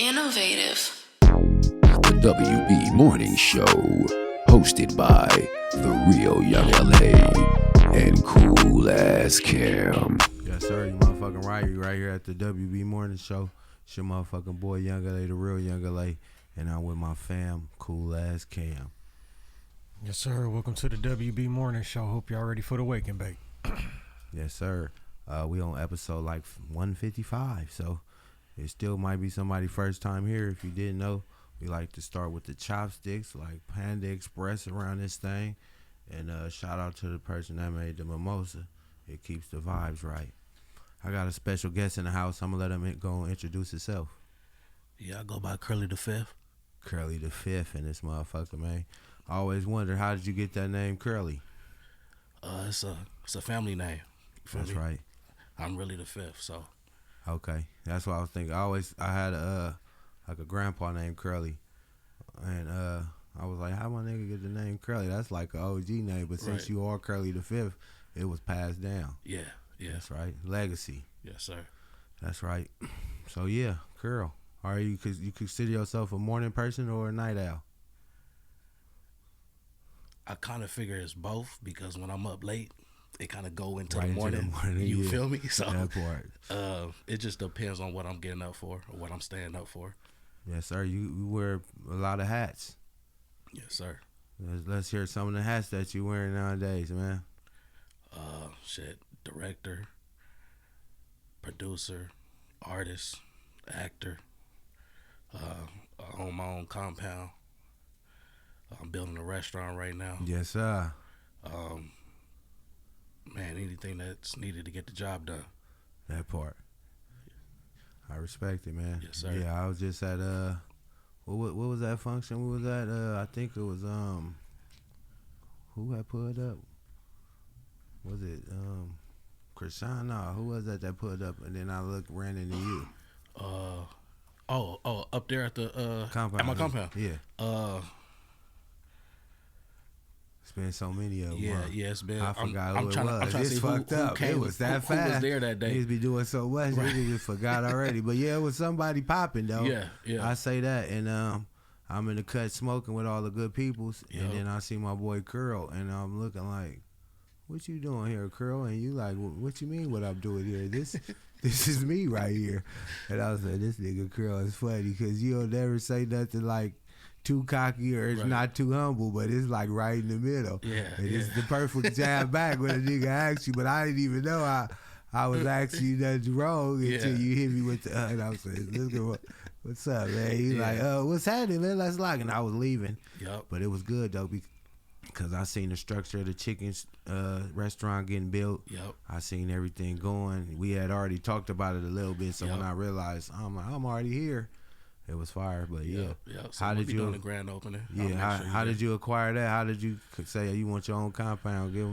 Innovative. The WB Morning Show, hosted by the real Young LA and Cool Ass Cam. Yes, sir. You motherfucking right. You right here at the WB Morning Show. It's your motherfucking boy, Young LA, the real Young LA. And I'm with my fam, Cool Ass Cam. Yes, sir. Welcome to the WB Morning Show. Hope y'all ready for the wake and bake. Yes, sir. We on episode like 155, so it still might be somebody first time here. If you didn't know, we like to start with the chopsticks, like Panda Express around this thing. And shout out to the person that made the mimosa. It keeps the vibes right. I got a special guest in the house. I'm going to let him go and introduce himself. Yeah, I go by Curley the Fifth. Curley the Fifth in this motherfucker, man. I always wondered, how did you get that name Curley? It's a family name. That's right. I'm really the fifth, so. Okay, that's what I was thinking. I had a grandpa named Curley, and I was like, how my nigga get the name Curley? That's like an OG name, but since you are Curley the Fifth, it was passed down. Yeah. That's right. Legacy. Yes, sir. That's right. So yeah, Curl. Are you consider yourself a morning person or a night owl? I kind of figure it's both because when I'm up late, it kind of go into Right the morning. You feel me? So that part. it just depends on what I'm getting up for or what I'm staying up for. Yes, sir. You wear a lot of hats. Yes, sir. Let's hear some of the hats that you wearing nowadays, man. Director, producer, artist, actor. I own my own compound. I'm building a restaurant right now. Yes, sir. Man, anything that's needed to get the job done. That part. I respect it, man. Yes, sir. Yeah, I was just at what was that function? What was that? I think it was who had put up? Was it Krishan? No, who was that put up? And then I ran into you. Up there at the compound. At my compound. Yeah. It's been so many of them. Yeah, it's been. I forgot I'm who trying it was. to It's see fucked who up. came, It was that fast. Who was there that day? Niggas be doing so much, they just forgot already. But yeah, it was somebody popping though. Yeah. I say that, and I'm in the cut smoking with all the good peoples, and then I see my boy Curl, and I'm looking like, what you doing here, Curl? And you like, what you mean what I'm doing here? This is me right here. And I was like, this nigga Curl is funny because you'll never say nothing like too cocky or it's not too humble, but it's like right in the middle. Yeah. It's the perfect jab back when a nigga asks you, but I didn't even know I was asking you nothing wrong until you hit me with the and I was like, what's up, man? He's like, what's happening, man? Let's lock. And I was leaving. Yep. But it was good though because I seen the structure of the chicken restaurant getting built. Yep. I seen everything going. We had already talked about it a little bit, so when I realized I'm already here, it was fire. But yeah. So how we'll did be you doing the grand opening? Yeah. How did you acquire that? How did you say you want your own compound? Give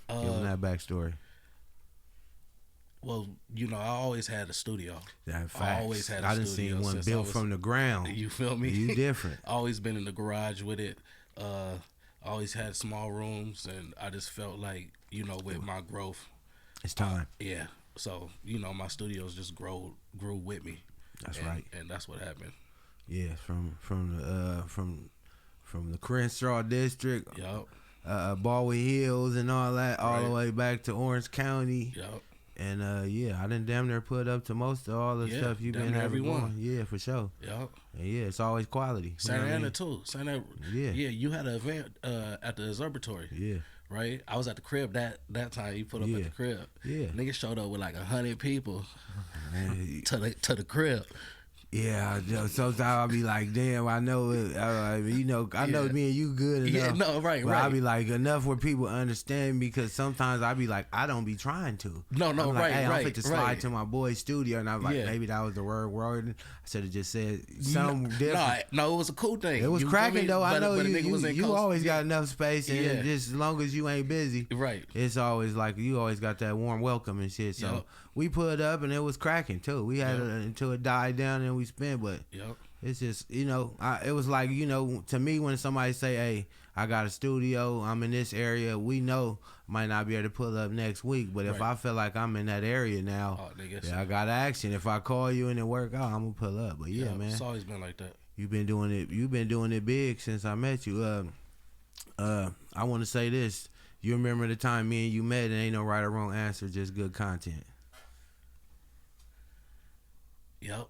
them that backstory. Well, I always had a studio. That facts. I always had a I done studio. seen one built from the ground. You feel me? You different. Always been in the garage with it. Always had small rooms, and I just felt like, with my growth, it's time. Yeah. So, my studios just grew with me. That's right. And that's what happened. Yeah, from the Crenshaw district, Baldwin Hills and all that, all the way back to Orange County. Yep. And I done damn near put up to most of all the stuff you've been having going. Yeah, for sure. Yep. And yeah, it's always quality. Santa Ana too. Yeah. Yeah, you had an event at the observatory. Yeah. Right? I was at the crib that time. You put up at the crib. Yeah. Niggas showed up with like 100 people to the crib. Yeah, sometimes I'll be like, damn, I know it. I know me and you good enough. Yeah, no, right. I'll be like, enough where people understand me, because sometimes I'll be like, I don't be trying to. No, I'm like, right, hey, right. I'm fit to slide to my boy's studio, and I was like, maybe that was the word. I should have just said something different. No, it was a cool thing. It was cracking though. I know you always got enough space, and just as long as you ain't busy, right? It's always like you always got that warm welcome and shit. So we pulled up and it was cracking too. We had until it died down and we spent, but it's just it was like to me when somebody say, "Hey, I got a studio, I'm in this area," we know might not be able to pull up next week, but if I feel like I'm in that area now, I got action. If I call you and it work out, I'm gonna pull up. But man, it's always been like that. You've been doing it big since I met you. I want to say this. You remember the time me and you met and ain't no right or wrong answer, just good content. Yep.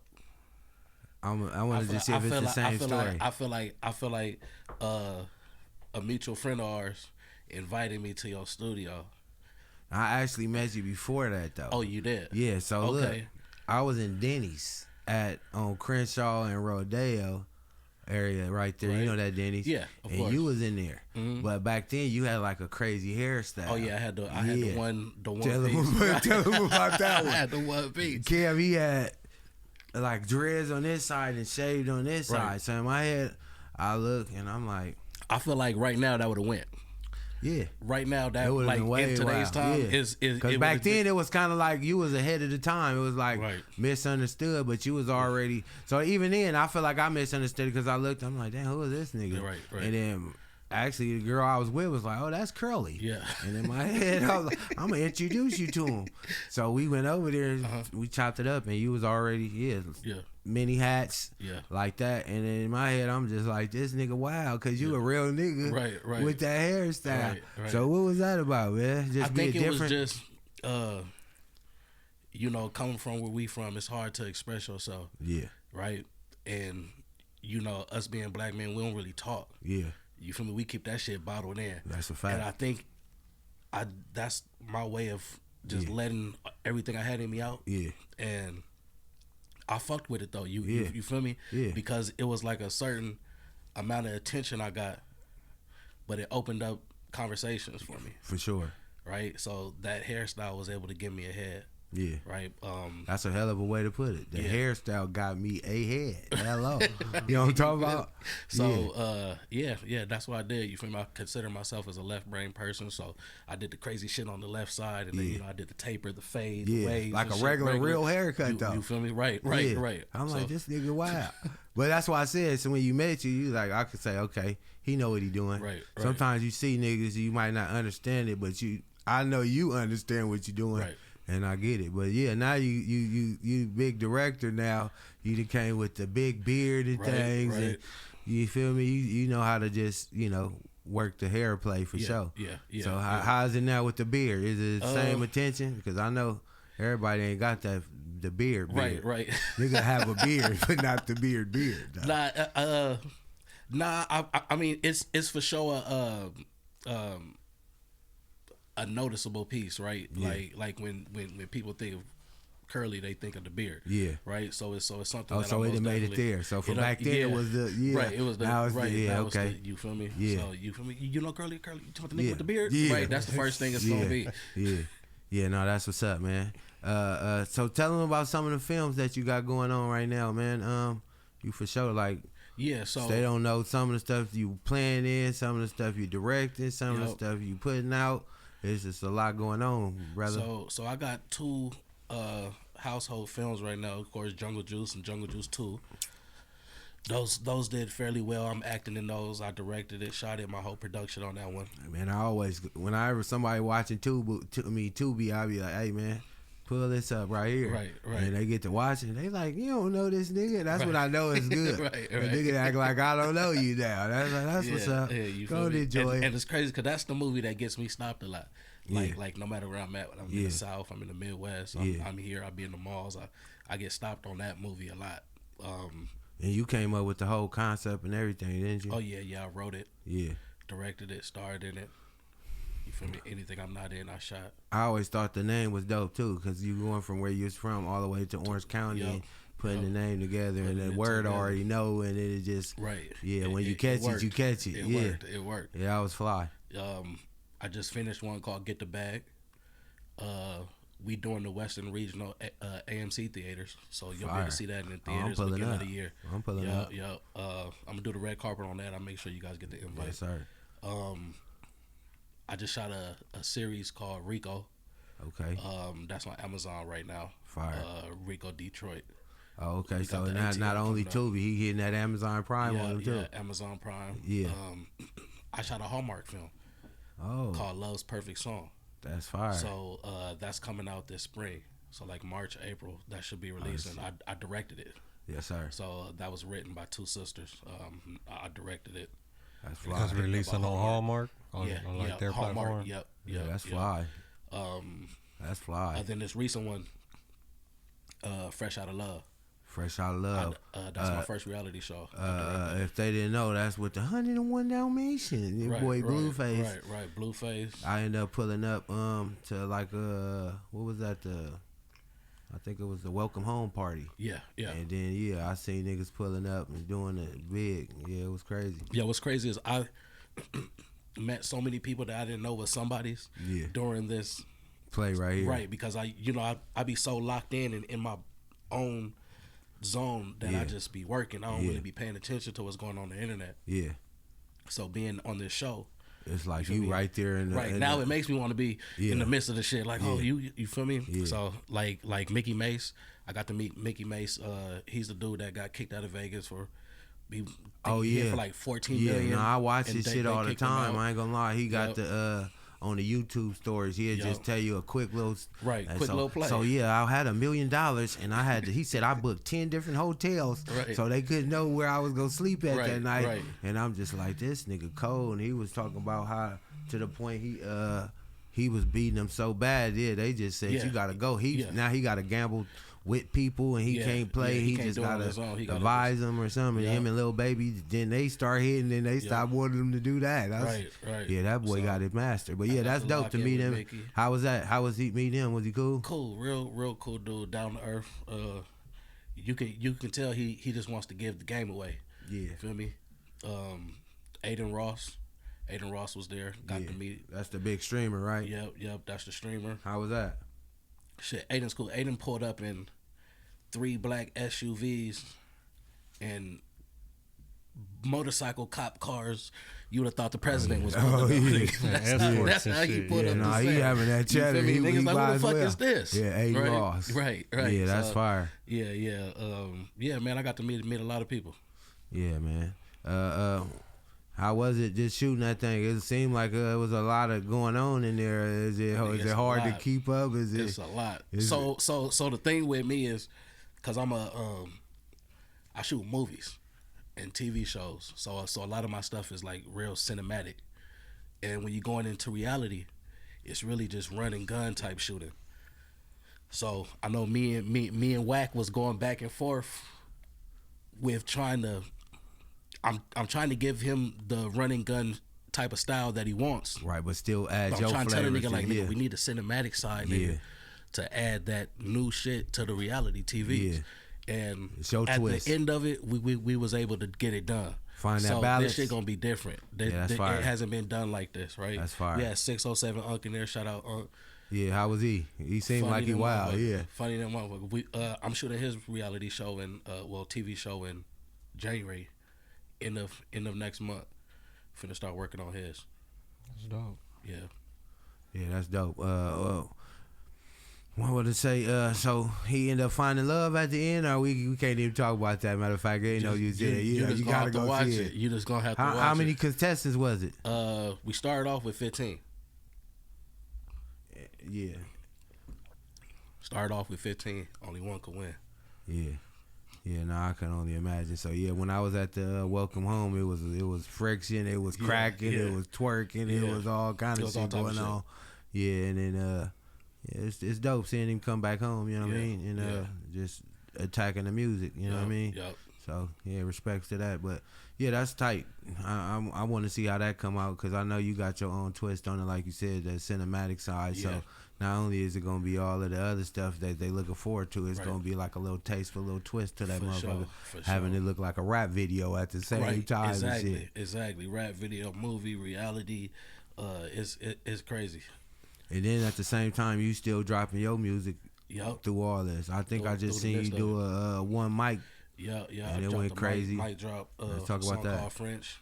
I want to just see if it's the same story. I feel like a mutual friend of ours invited me to your studio. I actually met you before that though. Oh, you did? Yeah. So look, I was in Denny's on Crenshaw and Rodeo area right there. Right. You know that Denny's? Yeah, of course. And you was in there. Mm-hmm. But back then you had like a crazy hairstyle. Oh yeah, I had the one tell piece. Tell him about that one. I had the one piece. Kev, he had like dreads on this side and shaved on this side. So in my head, I look and I'm like, I feel like right now that would have went. Yeah. Right now that like in today's time is because back then it was kind of like you was ahead of the time. It was like misunderstood, but you was already. So even then, I feel like I misunderstood because I looked. I'm like, damn, who is this nigga? Right. And then actually the girl I was with was like, oh, that's Curley. Yeah. And in my head, I was like, I'm gonna introduce you to him. So we went over there, we chopped it up, and you was already many hats, like that. And then in my head, I'm just like, this nigga wild, cause you a real nigga, right, with that hairstyle. Right. So what was that about, man? I think it was just, coming from where we from, it's hard to express yourself. Yeah. Right. And us being black men, we don't really talk. Yeah. You feel me? We keep that shit bottled in. That's a fact. And I think that's my way of just letting everything I had in me out. Yeah. And I fucked with it though. You feel me? Yeah. Because it was like a certain amount of attention I got, but it opened up conversations for me. For sure. Right? So that hairstyle was able to give me a head. Yeah. Right. That's a hell of a way to put it. The hairstyle got me a head. Hello. You know what I'm talking about? So that's what I did. You feel me? I consider myself as a left brain person, so I did the crazy shit on the left side, and then I did the taper, the fade, the waves, like a regular real haircut though. You feel me? Right. I'm like, this nigga wild. But that's why I said, so when you met you like, I could say, okay, he know what he doing. Right. Sometimes you see niggas, you might not understand it, but I know you understand what you're doing. Right. And I get it, but now you big director now. You done came with the big beard and things, and you feel me? You know how to just work the hair play for sure. Yeah. So how is it now with the beard? Is it the same attention? Because I know everybody ain't got the beard. Right. Nigga have a beard, but not the beard. Nah. I mean, it's for sure a noticeable piece, right? Yeah. Like when people think of Curley, they think of the beard. Yeah. Right. So it's something. Oh, that so it made it there. So from back then it was the right. It was the now it's right. The, okay. You feel me? Yeah. So you feel me? You know Curley. You talking about the nigga with the beard? Yeah. Right. That's the first thing it's gonna be. Yeah. No, that's what's up, man. So tell them about some of the films that you got going on right now, man. You for sure like. Yeah, so they don't know some of the stuff you playing in, some of the stuff you directing, some of the stuff you putting out. It's just a lot going on, brother. So I got 2 household films right now. Of course, Jungle Juice and Jungle Juice 2. Those did fairly well. I'm acting in those. I directed it, shot it, my whole production on that one. Man, I always whenever somebody watching Tubi, I be like, hey man, pull this up right here. Right. And they get to watch it. They like, you don't know this nigga. That's when I know it's good. right. The nigga act like I don't know you now. That's what's up. Yeah, you go and enjoy it. And it's crazy because that's the movie that gets me stopped a lot. Like no matter where I'm at, I'm in the South, I'm in the Midwest, I'm here, I be in the malls. I get stopped on that movie a lot. And you came up with the whole concept and everything, didn't you? Oh yeah, I wrote it. Yeah. Directed it, starred in it. You feel me? Anything I'm not in, I shot. I always thought the name was dope too, because you going from where you was from all the way to Orange County and putting the name together, and the word already know, and it just Yeah, when you catch it, you catch it. It worked. Yeah, I was fly. I just finished one called Get the Bag. We doing the Western Regional AMC theaters, so you'll be able to see that in the theaters beginning of the year. I'm pulling up. I'm gonna do the red carpet on that. I'll make sure you guys get the invite. Yes, sir. I just shot a series called Rico. Okay. That's on Amazon right now. Fire. Rico Detroit. Oh, okay. We So got the not ATL only coming up. Tubi, he hitting that Amazon Prime on him too. Yeah, Amazon Prime. Yeah. I shot a Hallmark film Oh, called Love's Perfect Song. that's fire. So that's coming out this spring. So like March, April, that should be released. And I directed it. Yes, sir. So that was written by two sisters. I directed it. That's fly. Because releasing on Hallmark on Yeah, on like yeah, their Hallmark. platform. Yep, Yeah, yep, that's yep. fly. Um, That's fly. then this recent one, Fresh Out of Love. Fresh Out of Love. That's my first reality show. If they didn't know, that's with the 101 Dalmatians. Your boy Blueface. Right, Blueface. I ended up pulling up to like what was that, I think it was the welcome home party. Yeah. And then I seen niggas pulling up and doing it big. Yeah, it was crazy. Yeah, what's crazy is I met so many people that I didn't know was somebody's during this Play right here. Right, because I be so locked in my own zone that I just be working. I don't really be paying attention to what's going on the internet. Yeah. So being on this show, It's like feel you me? right there in the right now, it makes me want to be in the midst of the shit. Like, oh, you feel me? Yeah. So like Mickey Mace, I got to meet Mickey Mace. He's the dude that got kicked out of Vegas for. For like 14 million. No, I watch and his they shit all the kicked him time. out. I ain't gonna lie. He got Yep. the on the YouTube stories. He'll just tell you a quick little little play. So I had $1 million, and I had to. He said I booked 10 different hotels, Right. so they couldn't know where I was gonna sleep at that night. Right. And I'm just like, this nigga cold. And he was talking about how to the point he was beating them so bad. Yeah, they just said you gotta go. Now he gotta gamble with people and he can't play. he he can't just do it on gotta his own. He gotta advise them or something. Him and Lil Baby, then they start hitting, then they stop wanting them to do that. Right. Yeah, that boy got it mastered. But yeah, got that's to dope lock to in meet with him. Mickey. How was that? How was he meeting him? Was he cool? Cool, real cool dude, down to earth. You can tell he just wants to give the game away. Yeah. Feel me? Aiden Ross was there. Got to meet. That's the big streamer, right? Yep. That's the streamer. How was that? Shit, Aiden's cool. Aiden pulled up in 3 black SUVs and motorcycle cop cars. You would have thought the president was going to That's how he put up the he set. having that You cheddar. feel me? Niggas like, might who the as fuck well. is this? Yeah, Aiden right, Ross. Right. Yeah, that's So, fire. Yeah. Yeah, man, I got to meet a lot of people. Yeah, man. How was it just shooting that thing? It seemed like it was a lot of going on in there. Is it hard to keep up? It's a lot. So the thing with me is, cause I shoot movies and TV shows. So a lot of my stuff is like real cinematic. And when you're going into reality, it's really just run and gun type shooting. So I know me and Wack was going back and forth with trying to. I'm trying to give him the running gun type of style that he wants. Right, but still add But your I'm trying to tell the flavor nigga like, to it. nigga, we need the cinematic side, nigga, to add that new shit to the reality TV. Yeah. And It's your at twist. the end of it, we was able to get it done. Find that so balance. This shit gonna be different. That's fire. It hasn't been done like this, right? That's fire. We had 607 Unc in there. Shout out Unc. Yeah, how was he? He seemed like he than wild. motherfucker. Yeah. Funny than motherfucker. I'm shooting his reality show TV show in January, end of next month. Finna start working on his. That's dope. Yeah. Yeah, that's dope. What would it say? So he ended up finding love at the end, or we can't even talk about that. Matter of fact, I know you said you just you gonna gotta have to go watch see it. You just gonna have to watch it. How many contestants was it? We started off with 15. Yeah. Started off with 15. Only one could win. Yeah. Yeah, no, I can only imagine. So yeah, when I was at the welcome home, it was friction, it was cracking, it was twerking, it was all kind of shit going on. Yeah, and then it's dope seeing him come back home. You know what I mean? And just attacking the music. You know what I mean? Yep. So yeah, respects to that. But yeah, that's tight. I want to see how that come out because I know you got your own twist on it, like you said, the cinematic side. Yeah. So not only is it gonna be all of the other stuff that they looking forward to, it's gonna be like a little taste, a little twist to that For motherfucker, sure. having it look like a rap video at the same time. Exactly. And shit. Exactly. Rap video, movie, reality. It's crazy. And then at the same time, you still dropping your music through all this. I think I just seen you do a one mic. Yeah. And it went crazy. Mic drop. Let's talk a song about that. called French.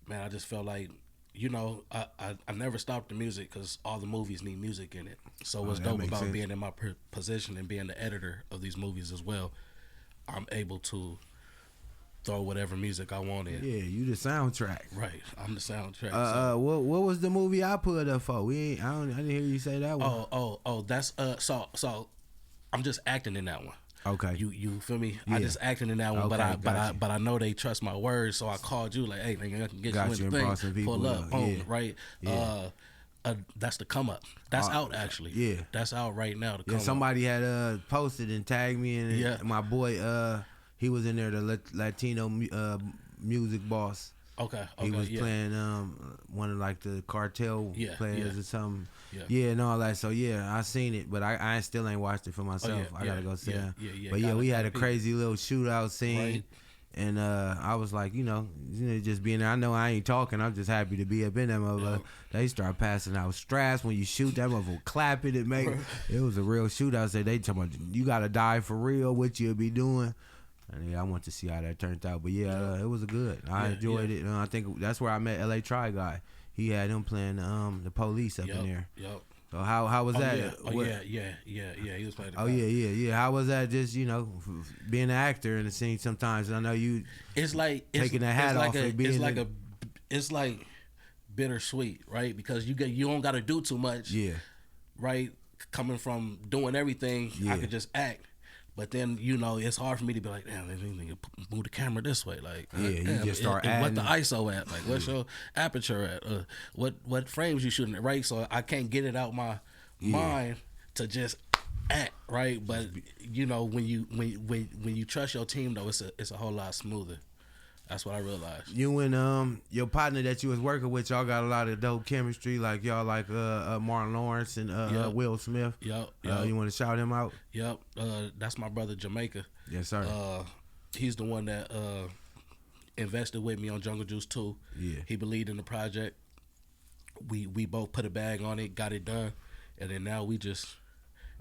Man, I just felt like you know, I never stopped the music because all the movies need music in it. So what's that dope makes about sense. being in my position and being the editor of these movies as well, I'm able to throw whatever music I want in. Yeah, you the soundtrack. Right, I'm the soundtrack. What was the movie I put up for? I didn't hear you say that one. That's so I'm just acting in that one. Okay. You feel me? Yeah. I just acting in that one, Okay, but I know they trust my words, so I called you like, hey, nigga, I can get Got you you in and the brought some thing, people pull up, up, boom, yeah. right? Yeah. That's the come up. That's out actually. yeah. That's out right now. The come Yeah, up. somebody had posted and tagged me in it. Yeah. My boy, he was in there, the Latino music boss. Okay. He was yeah. playing one of like the cartel Yeah, players yeah. or something. Yeah. Yeah, and all that. So yeah, I seen it, but I still ain't watched it for myself. yeah, I gotta go sit yeah, down. yeah, But yeah, we had a gotta crazy little shootout scene. Right. And I was like, just being there. I know I ain't talking. I'm just happy to be up in that motherfucker. They start passing out straps when you shoot. That motherfucker clapping and make it was a real shootout. So they talking about you gotta die for real. What you'll be doing. And yeah, I want to see how that turned out. But yeah, it was good. I enjoyed it. And I think that's where I met LA Try Guy. He had him playing the police up in there. Yep. So how was that? Yeah. He was playing. Yeah. How was that? Just being an actor in the scene sometimes. I know you. It's like taking the hat off and being. It's like bittersweet, right? Because you don't got to do too much. Yeah. Right. Coming from doing everything, I could just act. But then, it's hard for me to be like, damn, let me move the camera this way. Like, you just start and adding. what the ISO at? Like, what's your aperture at? What frames you shooting at, right? So I can't get it out my mind to just act, right? But when you trust your team though, it's a whole lot smoother. That's what I realized. You and your partner that you was working with, y'all got a lot of dope chemistry. Like y'all like Martin Lawrence and Will Smith. Yep. You want to shout him out? Yep. That's my brother Jamaica. Yes, sir. He's the one that invested with me on Jungle Juice 2. Yeah. He believed in the project. We both put a bag on it, got it done, and then now we just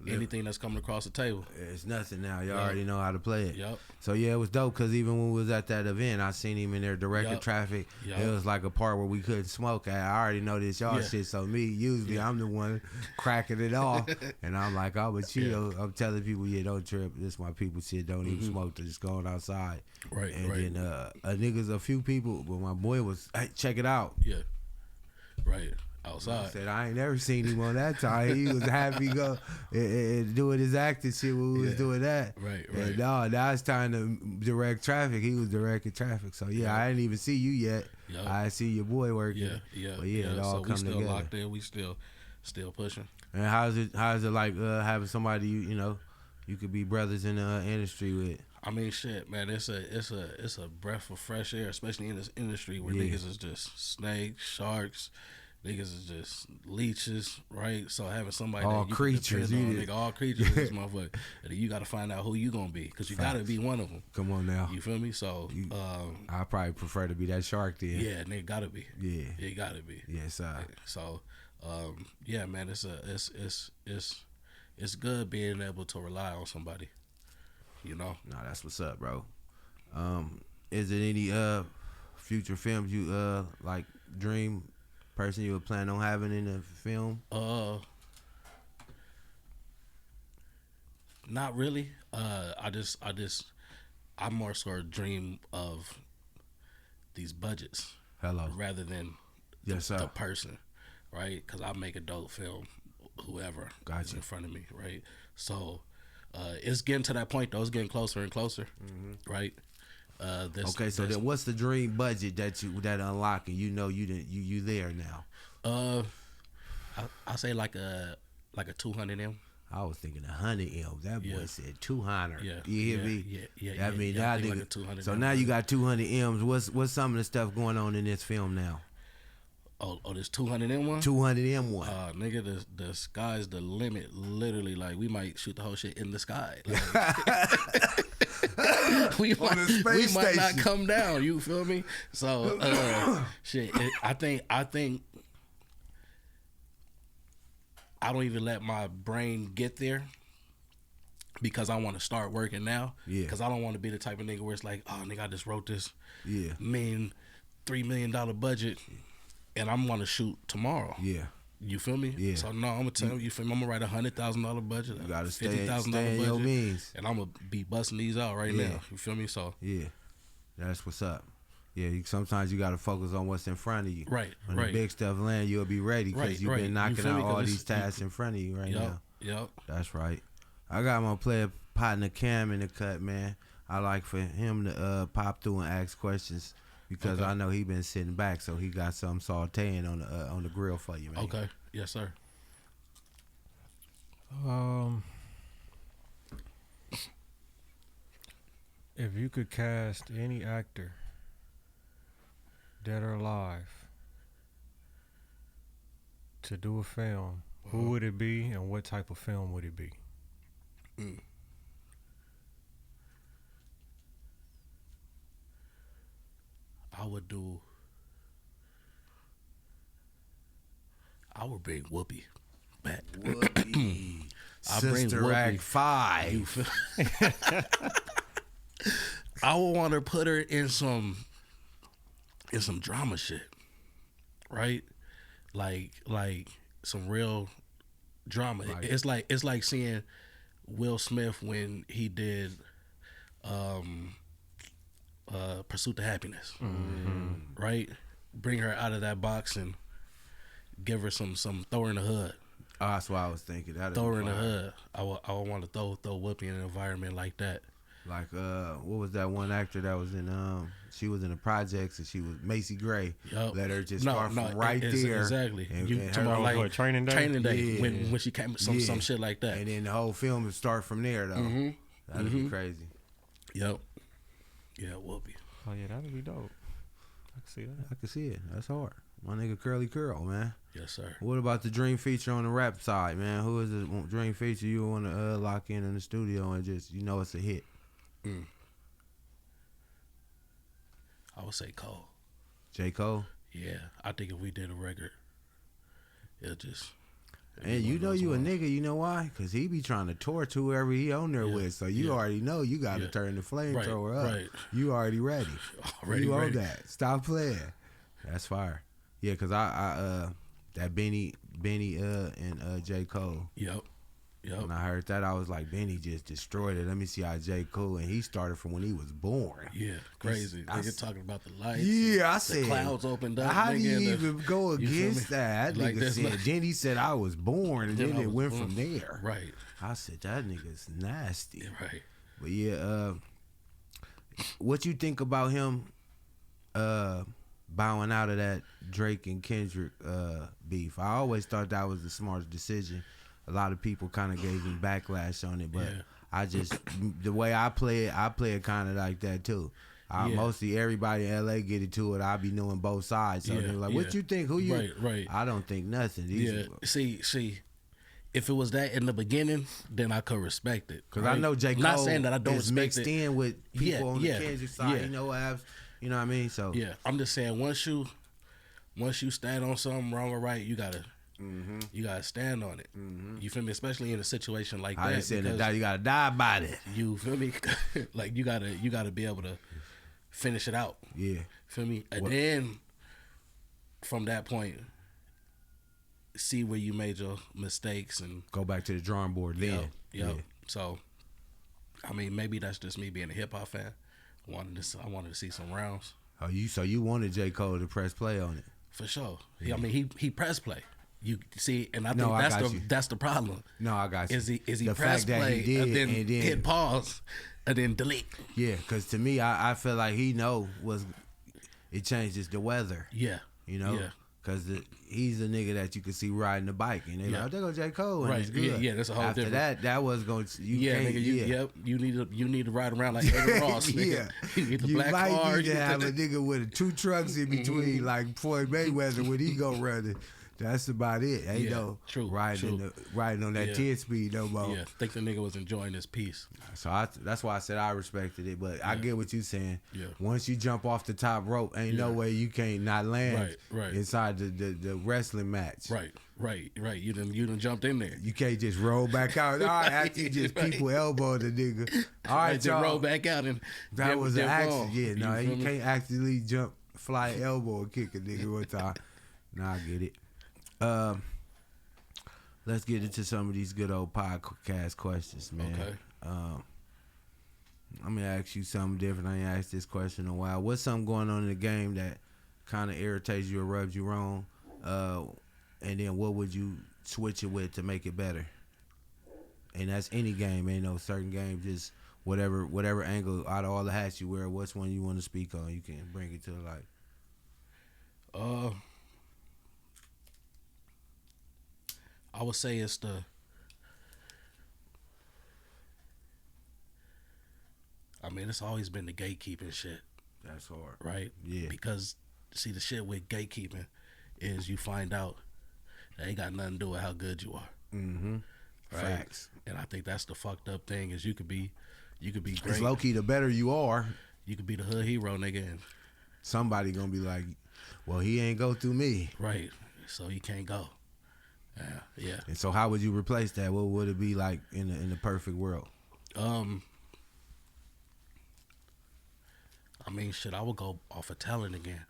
anything that's coming across the table. It's nothing now. Y'all already know how to play it. Yep. So yeah, it was dope because even when we was at that event, I seen him in there directing traffic. Yep. It was like a part where we couldn't smoke. I already know this y'all shit. So usually I'm the one cracking it off, and I'm like, oh, but I'm telling people, don't trip. This my people shit. Don't even smoke. They're just going outside. Right. And then a few people, but my boy was, hey, check it out. Yeah. Right. Outside. I said I ain't never seen him on that time. He was happy go and doing his acting shit when we was doing that. Right. And now it's time to direct traffic. He was directing traffic. So I didn't even see you yet. Yep. I see your boy working. Yeah. But it all so come we still together. locked in. We still pushing. And how's it like having somebody you could be brothers in the industry with? I mean, shit, man. It's a breath of fresh air, especially in this industry where niggas is just snakes, sharks. Niggas is just leeches, right? So having somebody all that you creatures, can depend on, all creatures, in this motherfucker. And you got to find out who you gonna be, because you got to be one of them. Come on now, you feel me? So I probably prefer to be that shark then. Yeah, nigga, gotta be. Yeah, it gotta be. Yes, So, yeah, man, it's good being able to rely on somebody. No, that's what's up, bro. Is there any future films you like dream person you would plan on having in the film? Not really. I more sort of dream of these budgets. Rather than the person, right? Because I make a dope film, whoever is in front of me, right? So it's getting to that point though. It's getting closer and closer, right? Then what's the dream budget that unlocking? You there now? I say like a 200 M. I was thinking 100 M. That boy said 200. Yeah, you hear me? Yeah. I mean, now like nigga. 200 so M. now you got 200 M's. What's some of the stuff going on in this film now? Oh, this 200 M one. 200 M one. Nigga, the sky's the limit. Literally, like we might shoot the whole shit in the sky. Like, we might not come down. You feel me? So shit. I think I don't even let my brain get there because I want to start working now. Yeah. Because I don't want to be the type of nigga where it's like, oh nigga, I just wrote this $3 million budget. and I'm gonna shoot tomorrow. Yeah. You feel me? Yeah. So no, I'm gonna tell you. Feel me? I'm gonna write You $100,000 budget. gotta stay $50,000 in your budget, means. and I'm gonna be busting these out right Yeah. now. You feel me? So Yeah, that's what's up. Yeah, sometimes you gotta focus on what's in front of you. right, When right. the big stuff land, you'll be ready because Right, you've right. been You knocking feel me? out all 'Cause these tasks in front of you right now. Yep. That's right. I got my player partner Cam in the cut, man. I like for him to pop through and ask questions because Okay. I know he been sitting back, so he got something sauteing on the grill for you, man. Okay. Yes, sir. If you could cast any actor, dead or alive, to do a film, who would it be and what type of film would it be? I would bring Whoopi back. Whoopi. I bring Sister Whoopi. Act 5. You feel? I would want to put her in some drama shit, right? Like some real drama. Right. It's like seeing Will Smith when he did Pursuit to Happiness, right? Bring her out of that box and give her some throw her in the hood. Oh, that's what I was thinking. That'd Throw be her in the fire. hood. I would want to throw Whoopi in an environment like that. Like what was that one actor that was in she was in the projects and she was Macy Gray. Yup. Let her just start from right there. Exactly. And, You and talking her- about like Training Day? Training Day Yeah. when she came some Yeah. shit like that. and then the whole film would start from there though. Mhm. That'd be crazy. Yep. Yeah, Whoopi. Oh yeah, that'd be dope. I can see that. I can see it. That's hard. My nigga Curly Curl, man. Yes, sir. What about the dream feature on the rap side, man? Who is the dream feature you want to lock in the studio and just it's a hit? I would say Cole. J. Cole. Yeah, I think if we did a record, it'll just. And you know you a nigga, you know why? Because he be trying to torch whoever he on there with. So you already know you got to Yeah. turn the flamethrower up. Right. You already ready. Already you ready. on that. Stop playing. That's fire. Yeah, because I that Benny and J. Cole. Yep. When I heard that, I was like, Benny just destroyed it. Let me see how J. Cole, and he started from when he was born. Yeah, crazy. I Nigga s- talking about the lights. Yeah, I the said. clouds opened up. How do nigga, you and the- even go you feel against me? that? That Like nigga this, said. like- Then he said I was born, and Then then I it was went born. from there. Right. I said that nigga's nasty. Right. But yeah, what you think about him bowing out of that Drake and Kendrick beef? I always thought that was the smartest decision. A lot of people kind of gave him backlash on it, but Yeah. I just the way I play it kind of like that too. Yeah. Mostly everybody in LA get into it. I be knowing both sides, so Yeah, they're like, yeah. "What you think? Who you?" Right. I don't think nothing. Yeah. See, if it was that in the beginning, then I could respect it. Because I know J. Cole Not saying that I don't is respect mixed it. in with people on the Yeah, Kendrick side. yeah. You know what I mean? So Yeah, I'm just saying once you stand on something wrong or right, you gotta stand on it. You feel me? Especially in a situation like I that. ain't saying because that you gotta die by it. you feel me? Like you gotta be able to finish it out. Yeah. Feel me? And then from that point, see where you made your mistakes and Go back to the drawing board then. Yep. So, I mean, maybe that's just me being a hip hop fan. I wanted to see some rounds Oh, you wanted J. Cole to press play on it. for sure. I mean, he press play. You see, and I No, think I got you. that's the problem. No, I got you. Is he the press fact that play he did, and then hit pause and then delete? Yeah, because to me, I feel like he it changes the weather. Yeah. You know, Yeah. because he's a nigga that you can see riding the bike, and they Yeah. like, oh, there go J. Cole, and Right. it's good. Yeah, that's a whole After different- that was going to Yeah, can't, nigga, you need to ride around like Eddie Ross, nigga. Yeah. You need the You black might car. need to have a nigga with two trucks in between, like Floyd Mayweather when he go running. That's about it. Ain't Yeah, no true, riding true. riding on that Yeah. 10 speed no more. Yeah, think the nigga was enjoying his piece. So that's why I said I respected it. But I get what you saying. Yeah. Once you jump off the top rope, ain't no Yeah. way you can't not land Right. inside the wrestling match. Right. You done jumped in there. You can't just roll back out. All right, after you just Right. people elbow the nigga. All right, Right, then y'all. roll back out and That was an dip accident. on. Yeah, no, feel you me? can't actually fly elbow and kick a nigga one time. Nah, I get it. Let's get into some of these good old podcast questions, man. Okay. I'm gonna ask you something different. I ain't asked this question in a while. What's something going on in the game that kind of irritates you or rubs you wrong? And then what would you switch it with to make it better? And that's any game, ain't no certain game. Just whatever angle out of all the hats you wear. What's one you want to speak on? You can bring it to the light. I would say it's it's always been the gatekeeping shit, That's hard. right? Yeah. Because, see, the shit with gatekeeping is you find out that ain't got nothing to do with how good you are. Mm-hmm. Right? Facts. And I think that's the fucked up thing is you could be great. It's low key. The better you are, You could be the hood hero, nigga, and somebody gonna be like, "Well, he ain't go through me." right, so he can't go. Yeah. And so, how would you replace that? What would it be like in the perfect world? Shit, I would go off of talent again.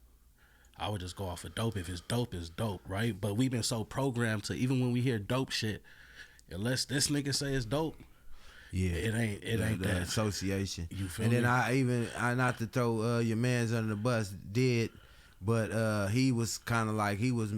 I would just go off of dope. If it's dope, it's dope, right? But we've been so programmed to, even when we hear dope shit, unless this nigga say it's dope, Yeah, it ain't the that. association. You feel and then me? I not to throw your man's under the bus, but he was kind of like he was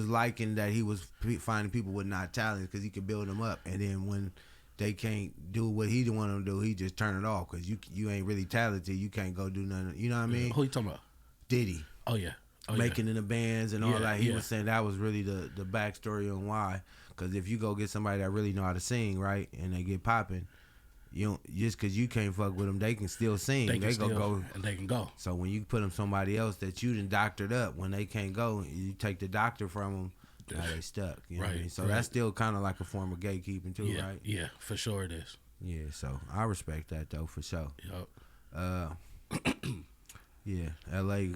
liking that he was finding people with not talent because he could build them up, and then when they can't do what he want them to do, he just turn it off because you ain't really talented, you can't go do nothing. You know what I mean? Who you talking about? Diddy. Oh yeah. Making in the bands and all Yeah, that. He yeah. was saying that was really the backstory on why. Because if you go get somebody that really know how to sing, right, and they get popping, you don't, just because you can't fuck with them, they can still sing. They can still, go. and they can go. So when you put them somebody else that you done doctored up, when they can't go, you take the doctor from them, now they stuck. You know what I Right, mean? So right. that's still kind of like a form of gatekeeping too, Yeah, right? yeah, for sure it is. Yeah, so I respect that though, for sure. Yup. Yeah, LA,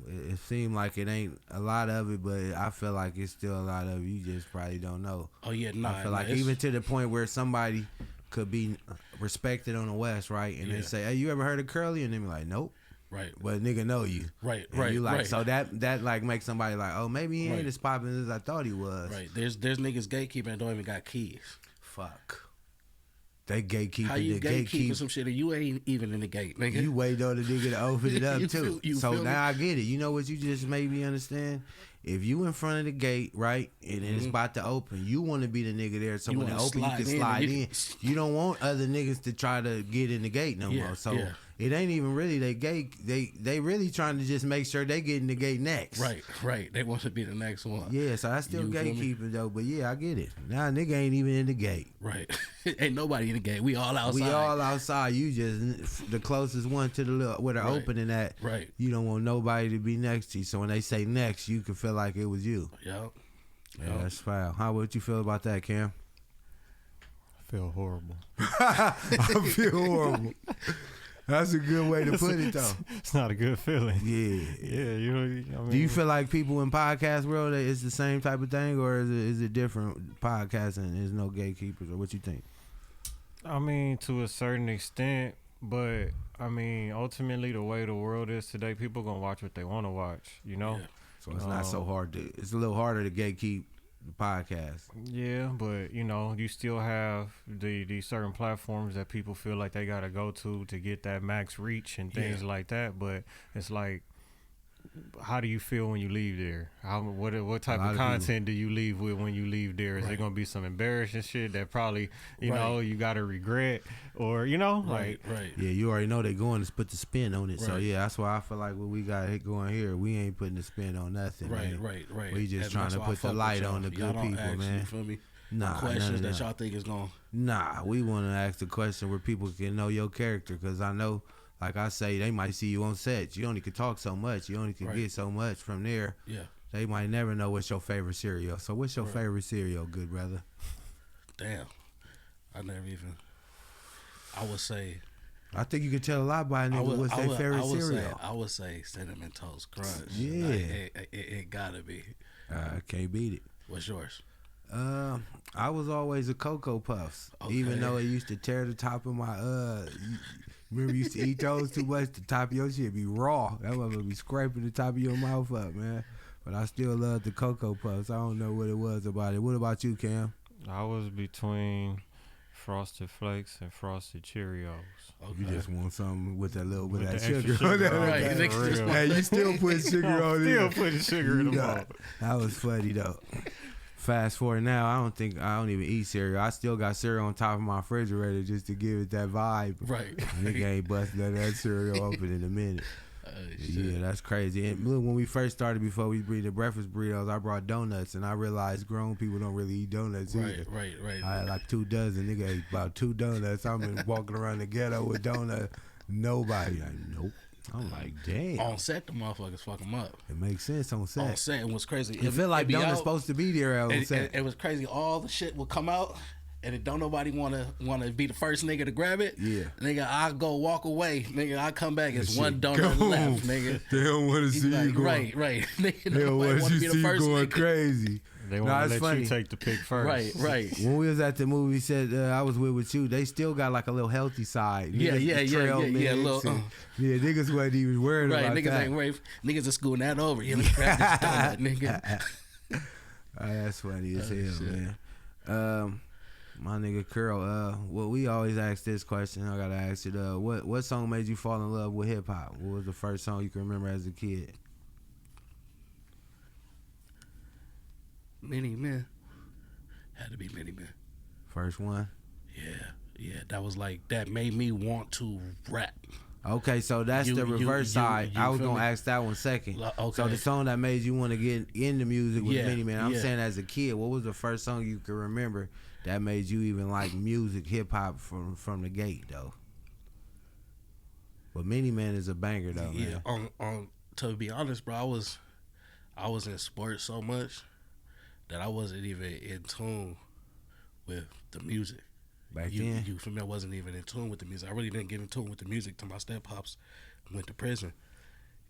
it seemed like it ain't a lot of it, but I feel like it's still a lot of it. You just probably don't know. Oh yeah, nah. I feel like even to the point where somebody could be respected on the West, right? And they Yeah. say, "Hey, you ever heard of Curley?" And they be like, "Nope." right, But a nigga know you. right, And right, you like, right. so that like makes somebody like, oh, maybe he ain't Right. as popping as I thought he was. Right. There's niggas gatekeeping that don't even got keys. Fuck. They gatekeeping How you the gatekeeping gatekeep. some shit and you ain't even in the gate, nigga? You wait on the nigga to open it up You too. feel- you So feel me? now I get it. You know what you just made me understand? If you in front of the gate, right, and it's about to open, you want to be the nigga there. So You when it wanna open, you slide can in and slide you in. can- You don't want other niggas to try to get in the gate no Yeah, more. So yeah. it ain't even really they gate. They really trying to just make sure they get in the gate next. Right. They want to be the next one. Yeah, so that's still You feel me? gatekeeping though. But yeah, I get it. Now nigga ain't even in the gate. Right. Ain't nobody in the gate. We all outside. We all outside. You just the closest one to the little where they're Right. opening at. Right. You don't want nobody to be next to you. So when they say next, you can feel like it was you. Yup. Yeah, that's foul. How would you feel about that, Cam? I feel horrible. I feel horrible. That's a good way to put it, though. It's not a good feeling. Yeah. Yeah, you know. I mean, Do you feel like people in podcast world it's the same type of thing, or is it different? Podcasting there's no gatekeepers, or what you think? I mean, to a certain extent, but I mean, ultimately, the way the world is today, people gonna watch what they want to watch. You know. Yeah. So it's not so hard to. It's a little harder to gatekeep the podcast. Yeah, but you know, you still have these certain platforms that people feel like they gotta go to get that max reach and things Yeah. like that. But it's like, how do you feel when you leave there? What type lot of of content do you leave with when you leave there? Is Right. there gonna be some embarrassing shit that probably you Right. know you gotta regret, or you know like Right. Yeah, you already know they going to put the spin on it. So Right. yeah, that's why I feel like what we got going here, we ain't putting the spin on nothing. man. Right. We just And trying that's to why I put the fuck with light y'all. on the Y'all good don't people, ask, man. You feel me? Nah, Questions none of that y'all think is going. Nah, we want to ask the question where people can know your character, because I know, like I say, they might see you on set. You only can talk so much. You only can Right. get so much from there. Yeah. They might never know what's your favorite cereal. So what's your Right. favorite cereal, good brother? Damn. I never even. I would say. I think you can tell a lot by a nigga what's their favorite cereal. I would say Cinnamon Toast Crunch. Yeah. Like, it gotta be. I can't beat it. What's yours? I was always a Cocoa Puffs, Okay. even though it used to tear the top of my remember you used to eat those too much, the top of your shit be raw. That motherfucker be scraping the top of your mouth up, man. But I still love the Cocoa Puffs. I don't know what it was about it. What about you, Cam? I was between Frosted Flakes and Frosted Cheerios. You just want something with that little bit of With that the extra sugar on sugar there. on Right, it, niggas for just real. want- Hey, you still put sugar on it. Still putting sugar in the mouth. That was funny though. Fast forward now, I don't even eat cereal. I still got cereal on top of my refrigerator just to give it that vibe. Right. Nigga ain't busting that cereal open in a minute. Shit. Yeah, that's crazy. And look, when we first started, before we bring the breakfast burritos, I brought donuts, and I realized grown people don't really eat donuts either. Right. I had like 2 dozen. Nigga ate about 2 donuts. I'm been walking around the ghetto with donuts. Nobody. Like, nope. I'm like, damn. On set, the motherfuckers fuck them up. It makes sense on set. On set, it was crazy. It feel like be donuts out, supposed to be there on set. it was crazy. All the shit would come out, and it don't nobody wanna be the first nigga to grab it. Yeah. Nigga, I go walk away. Nigga, I come back. It's That one shit donut gone. left. Nigga. They don't want to He's see you like, going. right. Nigga, They don't nobody want wanna to be the see you first going nigga. crazy. They Nah, want it's to let funny. you take the pick first. Right. When we was at the movie set, I was with you. They still got like a little healthy side. Yeah, Niggas trail mix little, and- yeah, niggas wasn't even worried Right, about niggas that. ain't worried. Niggas are scooting that over. Yeah, let me grab this donut, nigga. That's funny as Oh, hell, shit. man. My nigga Curl. Well, we always ask this question. I gotta ask it. What song made you fall in love with hip hop? What was the first song you can remember as a kid? Many Men. Had to be Many Men. First one. Yeah. That was like, that made me want to rap. Okay, so that's You- the you- reverse you- side. you I was feel gonna me? ask that one second. Okay. So the song that made you want to get into music was Yeah, Many Man. I'm yeah. saying as a kid, what was the first song you could remember that made you even like music, hip hop from the gate though? But Many Man is a banger though, Yeah, man. on to be honest, bro, I was in sports so much that I wasn't even in tune with the music. Back then. You for me, I wasn't even in tune with the music. I really didn't get in tune with the music till my step pops went to prison,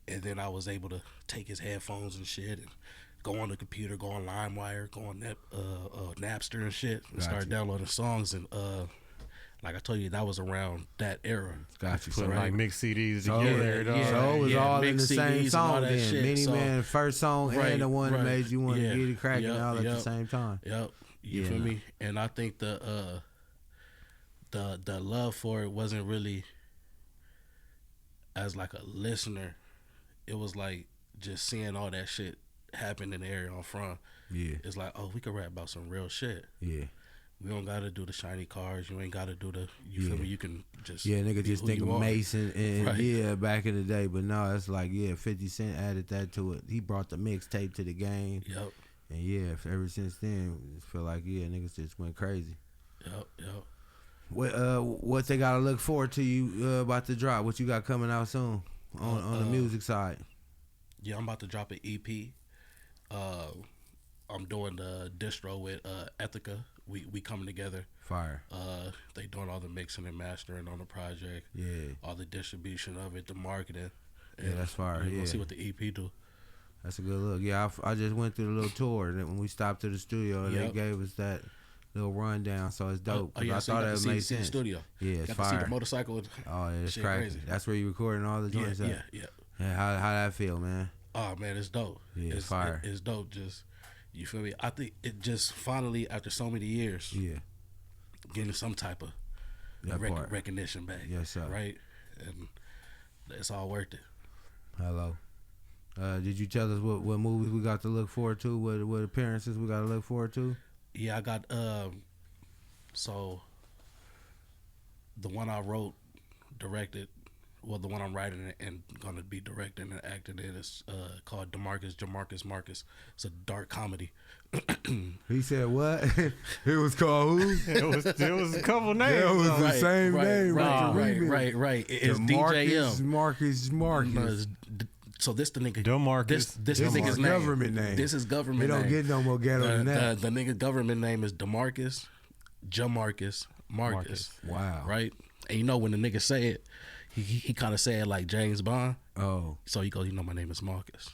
and then I was able to take his headphones and shit and go on the computer, go on LimeWire, go on Napster and shit, and start Gotcha. downloading songs. And like I told you, that was around that era. Got you. Putting So, like mixed CDs so, together. dog. so it was Yeah, all in the mixed same CDs and all song that then. shit, Many so- Man, first song and the one that Right, made you want to yeah, get it cracking yep, all at the yep. same time. Yep. You Yeah, feel nah. me? And I think the love for it wasn't really as like a listener. It was like just seeing all that shit happen in the area I'm from. Yeah, It's like, oh, we can rap about some real shit. yeah. We don't gotta do the shiny cars. You ain't gotta do the. You feel Yeah. me? You can just. Yeah, nigga be just who think of you are. Mason and Right. yeah, back in the day. But no, it's like, yeah, 50 Cent added that to it. He brought the mixtape to the game. Yep. And yeah, ever since then, it feel like, yeah, niggas just went crazy. Yep. What they gotta look forward to you about the drop? What you got coming out soon on the music side? Yeah, I'm about to drop an EP. I'm doing the distro with Ethica. We coming together. Fire. They doing all the mixing and mastering on the project. Yeah. All the distribution of it, the marketing. Yeah, that's fire. We'll Yeah. see what the EP do. That's a good look. Yeah, I just went through the little tour, and then when we stopped to the studio, and Yep. they gave us that little rundown, so it's dope. Oh, yeah, I so you thought got it to made see the sense. studio. Yeah, it's Got to see fire. the motorcycle. Oh, yeah, it's Shit cracking. crazy. That's where you recording all the joints at? Yeah. Yeah, how that feel, man? Oh man, it's dope. Yeah, it's fire. It's dope. Just you feel me? I think it just finally, after so many years, Yeah, getting some type of that part. recognition back. Yes, sir. Right, and it's all worth it. Hello. Did you tell us what movies we got to look forward to? What appearances we got to look forward to? Yeah, I got so the one I wrote, directed, well, the one I'm writing and gonna be directing and acting in is called Jamarcus Marcus. It's a dark comedy. He said what? It was called who? It was a couple names. That was on the it. same name. Right. It's DJM. Marcus. No, so this the nigga. DeMarcus. This This nigga's is name. government name. This is government We don't name. get no more ghetto than that. The nigga government name is Jamarcus Marcus. Wow. Right? And you know when the nigga say it, he kind of say it like James Bond. Oh, So he goes, you know my name is Marcus.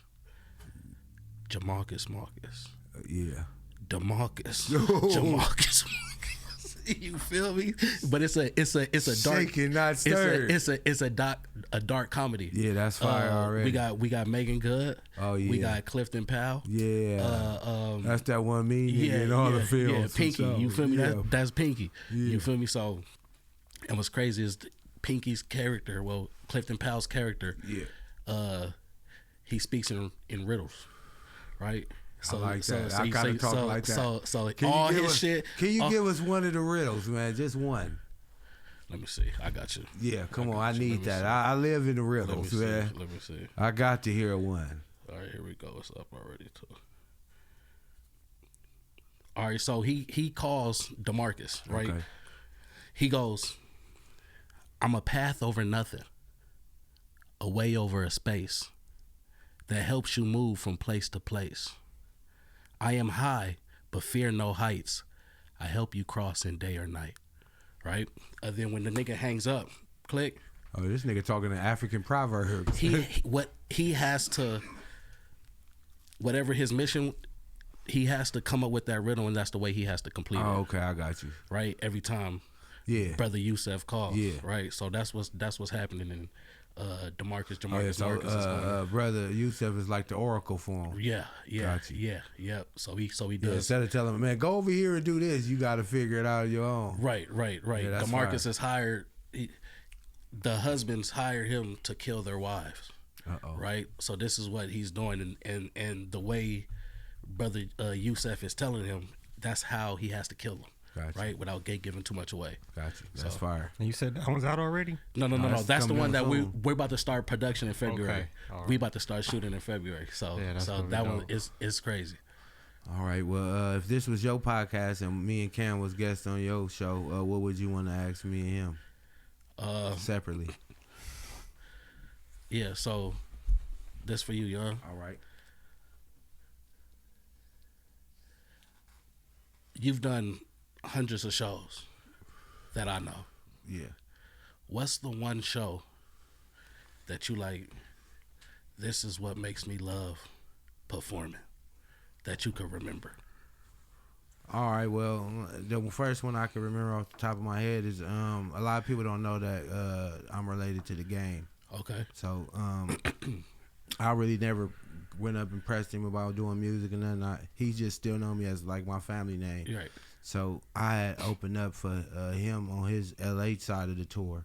Jamarcus Marcus. yeah. DeMarcus. Oh. Jamarcus Marcus. You feel me? But it's a dark, Shaken, not stirred. it's a dark comedy. Yeah, that's fire already. We got Megan Good. Oh, yeah. We got Clifton Powell. Yeah. That's that one mean nigga in all the films. Yeah, for Pinky. sure. You feel me? Yeah. That's Pinky. Yeah. You feel me? So, and what's crazy is Pinky's character. Well, Clifton Powell's character. Yeah. He speaks in riddles, right? I like that. I kind of talk like that. So Can all you give his us, shit. Can you give us one of the riddles, man? Just one. Let me see. I got you. Yeah, come on. I you. need that. I live in the riddles, man. Let me see. I got to hear one. All right, here we go. It's up already too. All right, so he calls DeMarcus, right? Okay. He goes, "I'm a path over nothing, a way over a space that helps you move from place to place. I am high, but fear no heights. I help you cross in day or night." Right? Then when the nigga hangs up, click. Oh, this nigga talking an African proverb. He has to, whatever his mission, he has to come up with that riddle, and that's the way he has to complete it. Oh, okay, I got you. Right? Every time. Yeah. Brother Yusef calls. Yeah. Right? So that's what's happening in DeMarcus. Oh, yeah, so Marcus is going. Brother Yusef is like the oracle for him. Yeah. Gotcha. Yeah. So he Yeah, does. instead of telling him, man, go over here and do this, you got to figure it out on your own. Right. Yeah, that's DeMarcus fire. is hired. The husbands hired him to kill their wives. Uh-oh. Right. So this is what he's doing, and the way Brother Yusef is telling him, that's how he has to kill them. Gotcha. Right, without giving too much away. Got you. That's So- fire. And you said that one's out already? No. That's the coming one that out soon. we're about to start production in February. Okay. All right. We about to start shooting in February. So Yeah, that's so gonna be that one dope. is crazy. All right. Well, if this was your podcast and me and Cam was guests on your show, what would you want to ask me and him separately? Yeah. So this for you, young. All right. You've done hundreds of shows that I know. Yeah. What's the one show that you like? This is what makes me love performing. That you could remember. All right. Well, the first one I can remember off the top of my head is a lot of people don't know that I'm related to the game. Okay. So I really never went up and pressed him about doing music and nothing. He just still know me as like my family name. You're right. So I had opened up for him on his LA side of the tour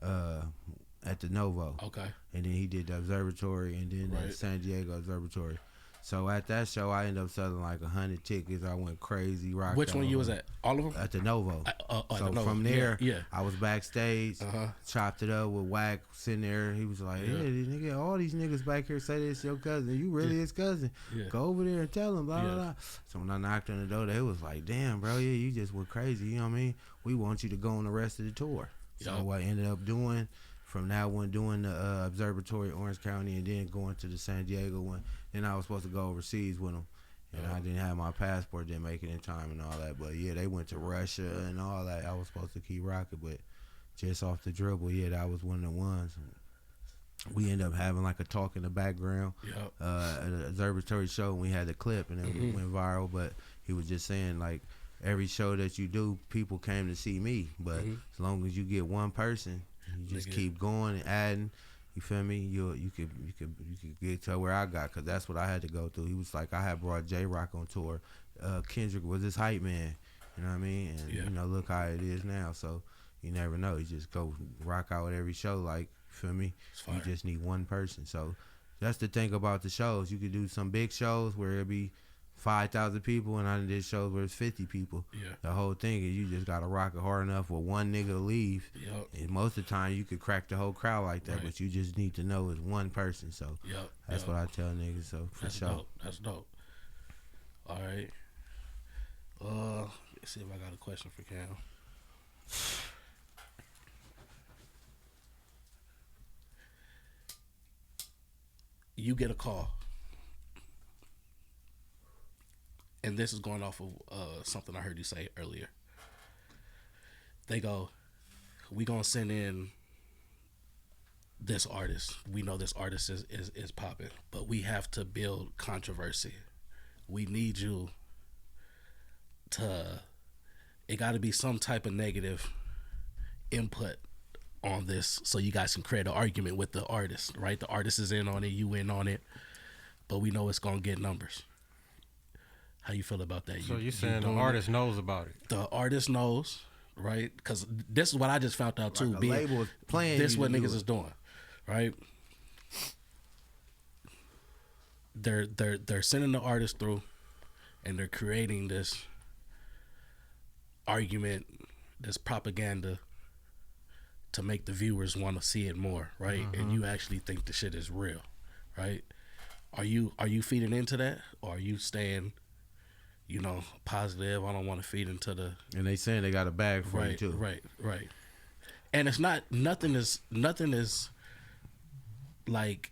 at the Novo. Okay. And then he did the Observatory and then the Right. San Diego Observatory. So at that show, I ended up selling like 100 tickets. I went crazy. Rocked Which one out you was at? All of them? At the Novo. At So the Novo. from there, Yeah. I was backstage, Uh-huh. chopped it up with Wack sitting there. He was like, Yeah. "Hey, nigga, all these niggas back here say this your cousin. You really his cousin. Yeah. Go over there and tell him, blah, Yeah. blah, blah." So when I knocked on the door, they was like, "Damn, bro, yeah, you just went crazy. You know what I mean? We want you to go on the rest of the tour." So Yeah. what I ended up doing from that one, doing the Observatory, Orange County, and then going to the San Diego one. Then I was supposed to go overseas with them. And I didn't have my passport, didn't make it in time and all that. But yeah, they went to Russia and all that. I was supposed to keep rocking, but just off the dribble, yeah, that was one of the ones. We ended up having like a talk in the background Yep. at an Observatory show, and we had the clip, and it went viral. But he was just saying, like, every show that you do, people came to see me. But as long as you get one person, you just Nigga. keep going and adding. You feel me? You could get to where I got, because that's what I had to go through. He was like, I had brought J Rock on tour. Kendrick was his hype man. You know what I mean? And Yeah. you know, look how it is now. So you never know. You just go rock out with every show. Like, you feel me? It's fire. You just need one person. So that's the thing about the shows. You could do some big shows where it'd be 5,000 people, and I did shows where it's 50 people. Yeah. The whole thing is you just gotta rock it hard enough for one nigga to leave. Yep. And most of the time you could crack the whole crowd like that, Right. but you just need to know it's one person. So Yep. that's Yep. what I tell niggas. So for That's sure. dope. That's dope. All right. Let's see if I got a question for Cam. You get a call, and this is going off of something I heard you say earlier. They go, "We gonna send in this artist. We know this artist is popping, but we have to build controversy. We need you to it got to be some type of negative input on this, so you guys can create an argument with the artist, right? The artist is in on it, you in on it, but we know it's gonna get numbers. How you feel about that? So you saying the artist knows about it? The artist knows, right? Because this is what I just found out too. Like a label is playing. This you what to do niggas it. is doing, right? They're sending the artist through, and they're creating this argument, this propaganda, to make the viewers want to see it more, right? And you actually think the shit is real, right? Are you feeding into that, or are you staying, positive? I don't want to feed into the And they saying they got a bag for you too. right. And it's not nothing is like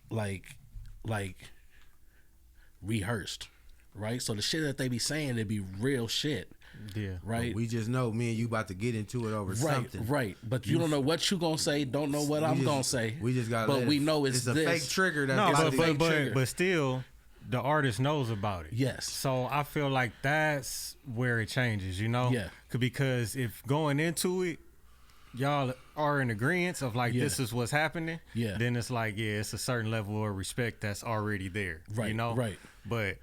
rehearsed, right? So the shit that they be saying, it be real shit. Yeah. Right. We just know me and you about to get into it over something. Right. But you don't know what you gonna say. Don't know what I'm gonna say. We just got. But we know it's a this. fake trigger. That's No, about to be- but still, the artist knows about it. Yes. So I feel like that's where it changes, Yeah. Because if going into it, y'all are in agreement of like, Yeah. this is what's happening, Yeah. then it's like, yeah, it's a certain level of respect that's already there. Right, right. But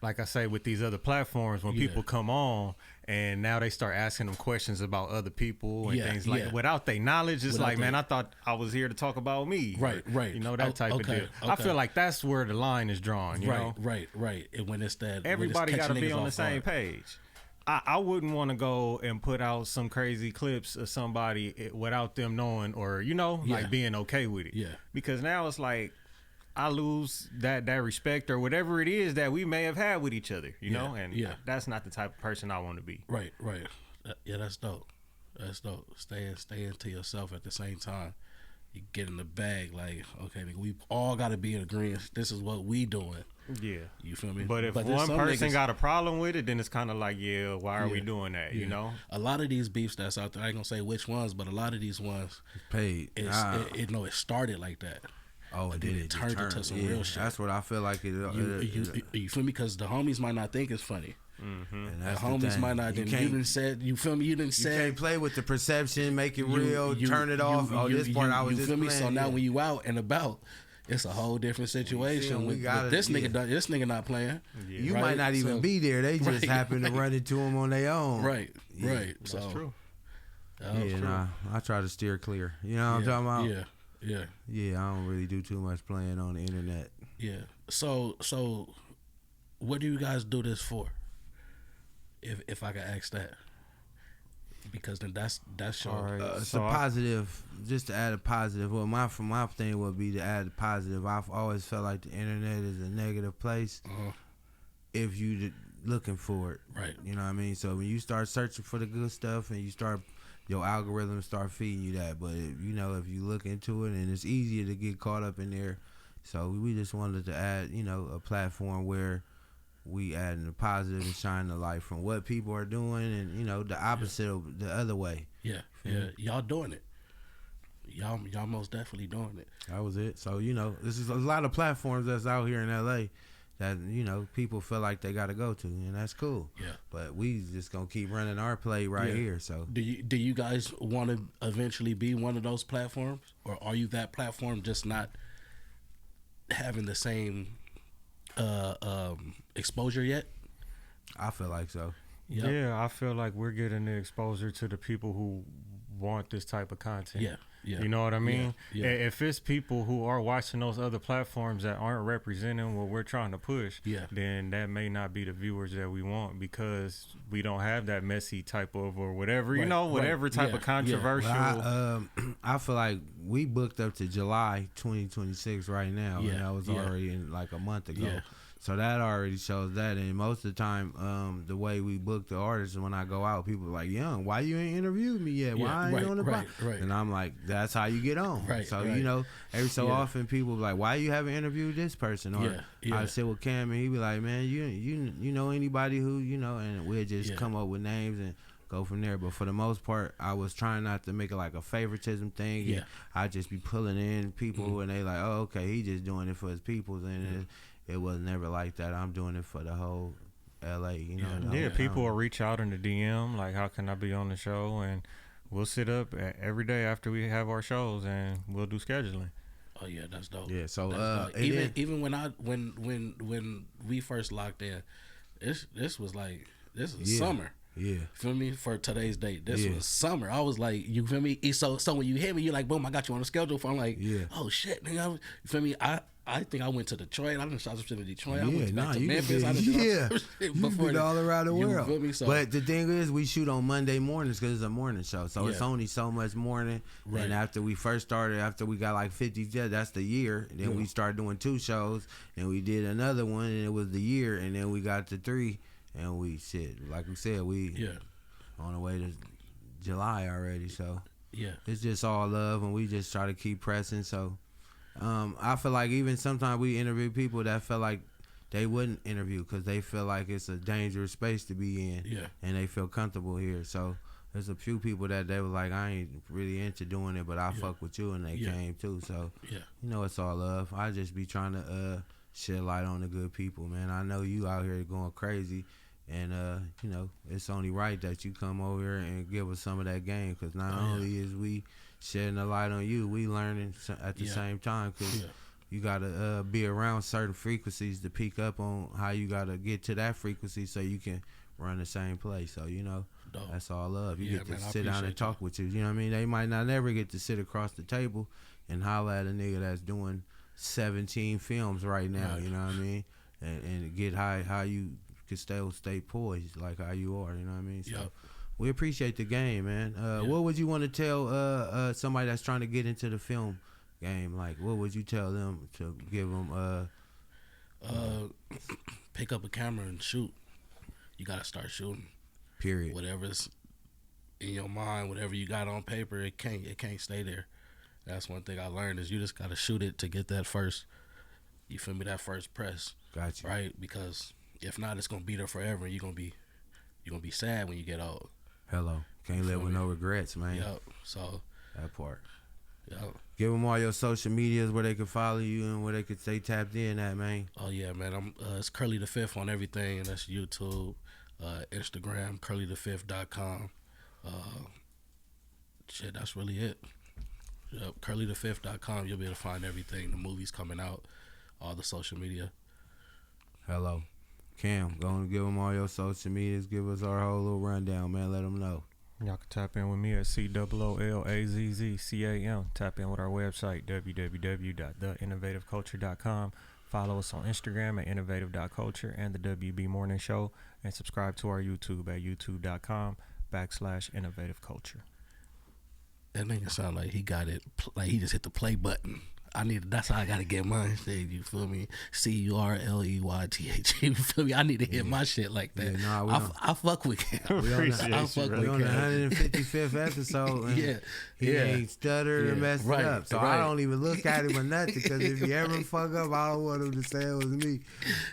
like I say, with these other platforms, when Yeah. people come on and now they start asking them questions about other people and Yeah, things like, yeah. without their knowledge, it's Without like, man, their- I thought I was here to talk about me. Right. That type of Okay, deal. I okay. feel like that's where the line is drawn, you know? Right. And when it's that, Everybody got to be on the same page. page. I wouldn't want to go and put out some crazy clips of somebody without them knowing, or Yeah. like being okay with it. Yeah. Because now it's like I lose that respect or whatever it is that we may have had with each other, you know, and that's not the type of person I want to be. Right. Yeah, that's dope. Staying to yourself at the same time. You get in the bag, like, okay, nigga, we all got to be in agreement. This is what we doing. Yeah. You feel me? But if there's one some person niggas- got a problem with it, then it's kind of like, yeah, why are we Yeah. doing that? Yeah. You know? A lot of these beefs that's out there, I ain't gonna say which ones, but a lot of these ones, paid. it started like that. Oh, and then it turned into some real shit. That's what I feel like it. You feel me? Because the homies might not think it's funny. And The that's homies thing. might not. You You can't- didn't said. You feel me? You didn't You say. can't play with the perception, make it real, turn it off. This part I was you just feel me? playing. So now yeah. when you out and about, it's a whole different situation. we With gotta- this yeah. nigga, this nigga not playing. You right? might not even So- be there. They just Right, happen to right. run into them on their own. Right. Yeah. Right. That's So true. Yeah, nah. I try to steer clear. You know what I'm talking about? Yeah. Yeah, I don't really do too much playing on the internet. Yeah. So, what do you guys do this for? If I could ask that, because then that's your. All right. It's So a positive, just to add a positive. Well, my thing would be to add a positive. I've always felt like the internet is a negative place if you looking for it. Right. You know what I mean? So when you start searching for the good stuff and you start, your algorithm start feeding you that. But if you look into it, and it's easier to get caught up in there. So we just wanted to add, a platform where we adding the positive and shining the light from what people are doing, and the opposite of the other way. Yeah. Y'all doing it. Y'all most definitely doing it. That was it. So this is a lot of platforms that's out here in LA that people feel like they got to go to, and that's cool. Yeah. But we just gonna keep running our play right here. So Do you guys want to eventually be one of those platforms, or are you that platform, just not having the same exposure yet? I feel like so. Yep. Yeah, I feel like we're getting the exposure to the people who want this type of content. Yeah. You know what I mean? Yeah. If it's people who are watching those other platforms that aren't representing what we're trying to push, then that may not be the viewers that we want, because we don't have that messy type of, or whatever, whatever type of controversial. Well, I feel like we booked up to July 2026 right now, and that was already in like a month ago. Yeah. So that already shows that. And most of the time, the way we book the artists, when I go out, people are like, "Young, why you ain't interviewed me yet? Why I ain't on the right. And I'm like, that's how you get on. Right, So right. every so often people be like, why you haven't interviewed this person? Or I sit with Cam and he be like, man, you know anybody who and we'll just come up with names and go from there. But for the most part, I was trying not to make it like a favoritism thing. Yeah. I just be pulling in people and they like, oh, okay, he just doing it for his peoples, and it was never like that. I'm doing it for the whole LA. You know. Yeah, people will reach out in the DM like, "How can I be on the show?" And we'll sit up every day after we have our shows, and we'll do scheduling. Oh yeah, that's dope. Yeah, so dope. even when we first locked in, this was summer. Yeah. Feel me? For today's date. This was summer. I was like, you feel me? So when you hit me, you're like, boom, I got you on the schedule. I'm like, oh shit, nigga. You feel me? I think I went to Detroit. I done shot some shit in Detroit. I went back to Memphis. You've been all around the world. Feel me? So, but the thing is, we shoot on Monday mornings because it's a morning show. So it's only so much morning. Right. And after we first started, after we got like 50, that's the year. And then we started doing 2 shows. And we did another one, and it was the year. And then we got to 3. And we like we said, we on the way to July already. So it's just all love, and we just try to keep pressing. So I feel like even sometimes we interview people that feel like they wouldn't interview because they feel like it's a dangerous space to be in, and they feel comfortable here. So there's a few people that they were like, I ain't really into doing it, but I fuck with you, and they came too. So you know, it's all love. I just be trying to shed light on the good people, man. I know you out here going crazy. And, you know, it's only right that you come over here and give us some of that game because not only is we shedding a light on you, we learning at the same time because you got to be around certain frequencies to pick up on how you got to get to that frequency so you can run the same place. So, you know, that's all love. You get to sit down and talk with you. You know what I mean? They might not never get to sit across the table and holler at a nigga that's doing 17 films right now, you know what I mean? And get how you can stay poised like how you are, you know what I mean? So we appreciate the game, man. What would you want to tell somebody that's trying to get into the film game? Like, what would you tell them to give them? Pick up a camera and shoot. You gotta start shooting. Period. Whatever's in your mind, whatever you got on paper, it can't stay there. That's one thing I learned is you just gotta shoot it to get that first. You feel me? That first press. Gotcha. Right? Because if not, it's gonna be there forever, and you're gonna be sad when you get old. Hello, can't live with no regrets, man. Yep. So that part. Yep. Give them all your social medias where they can follow you and where they can stay tapped in at, man. Oh yeah, man. It's Curley the Fifth on everything, and that's YouTube, Instagram, curleythefifth.com. Shit, that's really it. Yep, curleythefifth.com. You'll be able to find everything. The movies coming out, all the social media. Hello. Cam, go and give them all your social medias. Give us our whole little rundown, man. Let them know. Y'all can tap in with me at COOLAZZCAM. Tap in with our website, www.theinnovativeculture.com. Follow us on Instagram at innovative.culture and the WB Morning Show. And subscribe to our YouTube at youtube.com/innovativeculture. That nigga sound like he got it, like he just hit the play button. That's how I gotta get mine. You feel me? CURLEYTH. You feel me? I need to hit my shit like that. Yeah, I fuck with him. We on the 155th episode. And he ain't stuttered or messed it up. So I don't even look at him or nothing because if he ever fuck up, I don't want him to say it was me.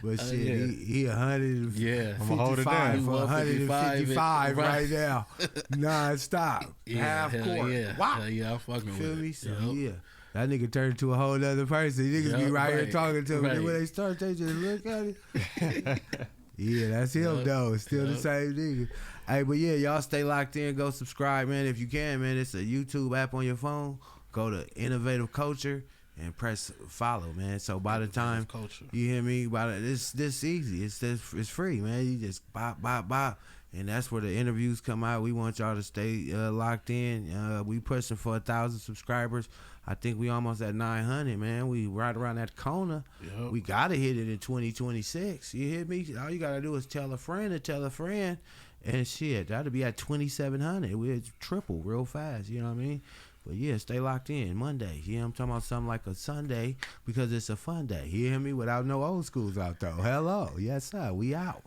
But shit, he 155 for 155 right now, non-stop, half court. Wow. Yeah, I'm fucking with it. Feel me? So that nigga turned into a whole other person. Niggas be right here talking to him. Then when they start, they just look at it. Yeah, that's him though. Still the same nigga. Hey, but yeah, y'all stay locked in. Go subscribe, man, if you can, man. It's a YouTube app on your phone. Go to Innovative Culture and press follow, man. So by the time you hear me, it's this easy. It's free, man. You just bop. And that's where the interviews come out. We want y'all to stay locked in. We pushing for 1,000 subscribers. I think we almost at 900, man. We right around that corner. Yep. We got to hit it in 2026. You hear me? All you got to do is tell a friend to tell a friend. And shit, that'll be at 2,700. We'll triple real fast, you know what I mean? But yeah, stay locked in. Monday. Yeah, I'm talking about something like a Sunday because it's a fun day. You hear me? Without no old schools out though. Hello. Yes, sir. We out.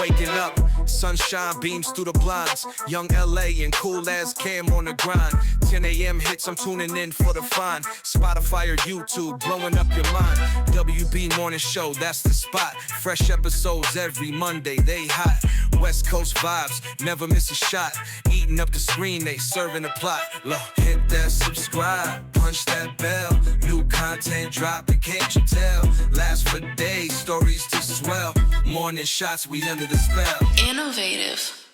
Waking up, sunshine beams through the blinds. Young LA and cool ass Cam on the grind. 10 a.m. hits, I'm tuning in for the fine. Spotify or YouTube, blowing up your mind. WB Morning Show, that's the spot. Fresh episodes every Monday, they hot. West Coast vibes, never miss a shot. Eating up the screen, they serving the plot. Look, hit that subscribe, punch that bell. New content dropping, can't you tell? Last for days, stories to swell. Morning shots, we under the spell. Innovative.